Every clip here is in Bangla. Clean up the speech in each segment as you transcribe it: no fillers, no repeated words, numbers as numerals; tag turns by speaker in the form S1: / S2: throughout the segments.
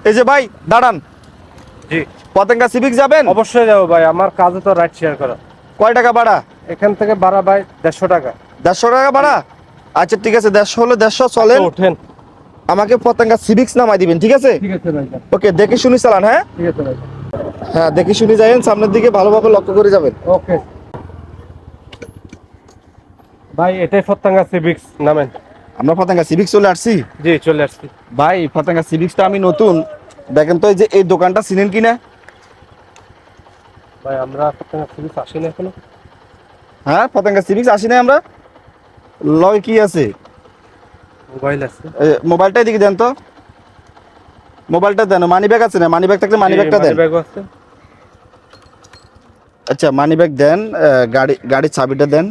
S1: এই যে ভাই দাঁড়ান,
S2: জি
S1: পতেঙ্গা সিভিক যাবেন?
S2: অবশ্যই যাবো ভাই, আমার কাজে তো রাইড শেয়ার করা।
S1: কয় টাকা ভাড়া?
S2: এখান থেকে ভাড়া ভাই 150 টাকা।
S1: 150 টাকা ভাড়া? আচ্ছা ঠিক আছে, 150 হলে 150 চলেন।
S2: ওঠেন।
S1: আমাকে পতেঙ্গা সিভিক্স নামাই দিবেন, ঠিক আছে?
S2: ঠিক আছে ভাই।
S1: ওকে, দেখে শুনি চালান। হ্যাঁ
S2: ঠিক আছে ভাই।
S1: হ্যাঁ, দেখে শুনি যাবেন, সামনের দিকে ভালোভাবে লক্ষ্য করে যাবেন।
S2: ওকে ভাই, এটাই পতেঙ্গা সিভিক্স, নামেন।
S1: আমরা পতেঙ্গা সিভিক্স চলে আসছি।
S2: জি চলে আসছি।
S1: ভাই পতেঙ্গা সিভিক্সটা আমি নতুন, দেখেন তো এই যে এই দোকানটা চিনেন কিনা?
S2: ভাই আমরা পতেঙ্গা সিভিক্স আসি না এখনো।
S1: হ্যাঁ, পতেঙ্গা সিভিক্স আসি নাই আমরা। লয় কি আছে?
S2: মোবাইল আছে।
S1: মোবাইলটা এদিকে দেন তো, মোবাইলটা দেন। মানি ব্যাগ আছে না? মানি ব্যাগ থাকলে মানি ব্যাগটা দেন।
S2: ব্যাগও আছে।
S1: আচ্ছা মানি ব্যাগ দেন, গাড়ির চাবিটা দেন।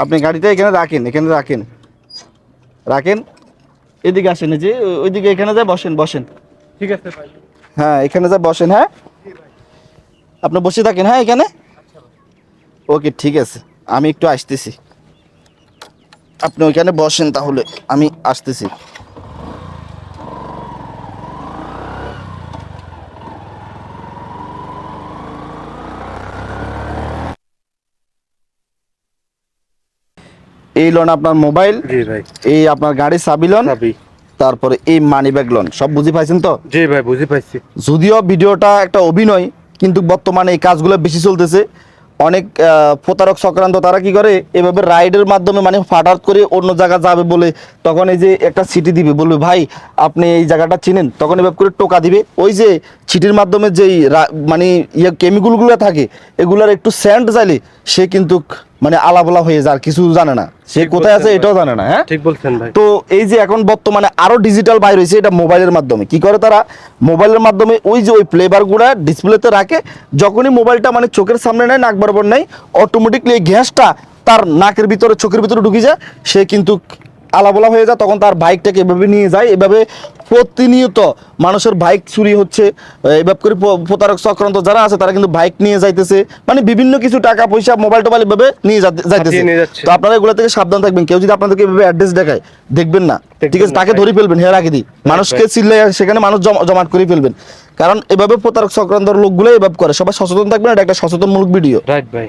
S1: আপনি গাড়িটা এখানে রাখেন, এখানে রাখেন, রাখেন। এদিকে আসেন, এই যে ওইদিকে, এখানে যায় বসেন, বসেন।
S2: ঠিক আছে ভাই।
S1: হ্যাঁ এখানে যায় বসেন। হ্যাঁ আপনি বসে থাকেন, হ্যাঁ এখানে। ওকে ঠিক আছে, আমি একটু আসতেছি। আপনি ওইখানে বসেন, তাহলে আমি আসতেছি। এই লোন আপনার মোবাইল,
S2: জি ভাই।
S1: এই আপনার গাড়ির চাবি লোন,
S2: চাবি।
S1: তারপরে এই মানি ব্যাগ লোন, সব বুঝি পাইছেন তো?
S2: জি ভাই বুঝি পাইছি।
S1: যদিও ভিডিওটা একটা অভিনয়, কিন্তু বর্তমানে এই কাজগুলো বেশি চলতেছে। অনেক প্রতারক চক্রান্ত, তারা কি করে এভাবে রাইডের মাধ্যমে মানে ফাটাত করে অন্য জায়গা যাবে বলে, তখন এই যে একটা সিটি দিবে, বলবে ভাই আপনি এই জায়গাটা চিনেন, তখন এভাবে করে টোকা দিবে। ওই যে চিঠির মাধ্যমে যেই মানে কেমিক্যালগুলো থাকে, এগুলার একটু সেন্ট চাইলে সে কিন্তু মানে আলাবলা হয়ে যায়, আর কিছু জানে না, সে কোথায় আছে এটাও জানে না। হ্যাঁ
S2: ঠিক বলছেন ভাই।
S1: তো এই যে এখন বর্তমানে আরো ডিজিটাল বাইর হয়েছে, এটা মোবাইলের মাধ্যমে কি করে তারা, মোবাইলের মাধ্যমে ওই যে ওই প্লেবারগুলা ডিসপ্লেতে রাখে, যখনই মোবাইলটা মানে চোখের সামনে নেয়, নাক বরাবর নেয়, অটোমেটিকলি এই গ্যাসটা তার নাকের ভিতরে, চোখের ভিতরে ঢুকে যায়, সে কিন্তু আলাবলা হয়ে যায়। তখন তার বাইকটাকে এভাবে নিয়ে যায়। এভাবে প্রতিনিয়ত মানুষের বাইক চুরি হচ্ছে, এভাবে করে প্রতারক চক্রান্ত যারা আছে তারা কিন্তু বাইক নিয়ে যাইতেছে, মানে বিভিন্ন কিছু টাকা পয়সা, মোবাইল টোবাইল এভাবে নিয়ে যাইতেছে। তো আপনারা এগুলো থেকে সাবধান থাকবেন। কেউ যদি আপনাদেরকে এভাবে অ্যাড্রেস দেখায়, দেখবেন না, ঠিক আছে? তাকে ধরে ফেলবেন, হেয়ার রাখি দিই, মানুষকে চিল্লে সেখানে মানুষ জমাট করে ফেলবেন। কারণ এভাবে প্রতারক চক্রান্তর লোকগুলো এভাবে করে। সবাই সচেতন থাকবেন, এটা একটা সচেতনমূলক ভিডিও।
S2: রাইট ভাই।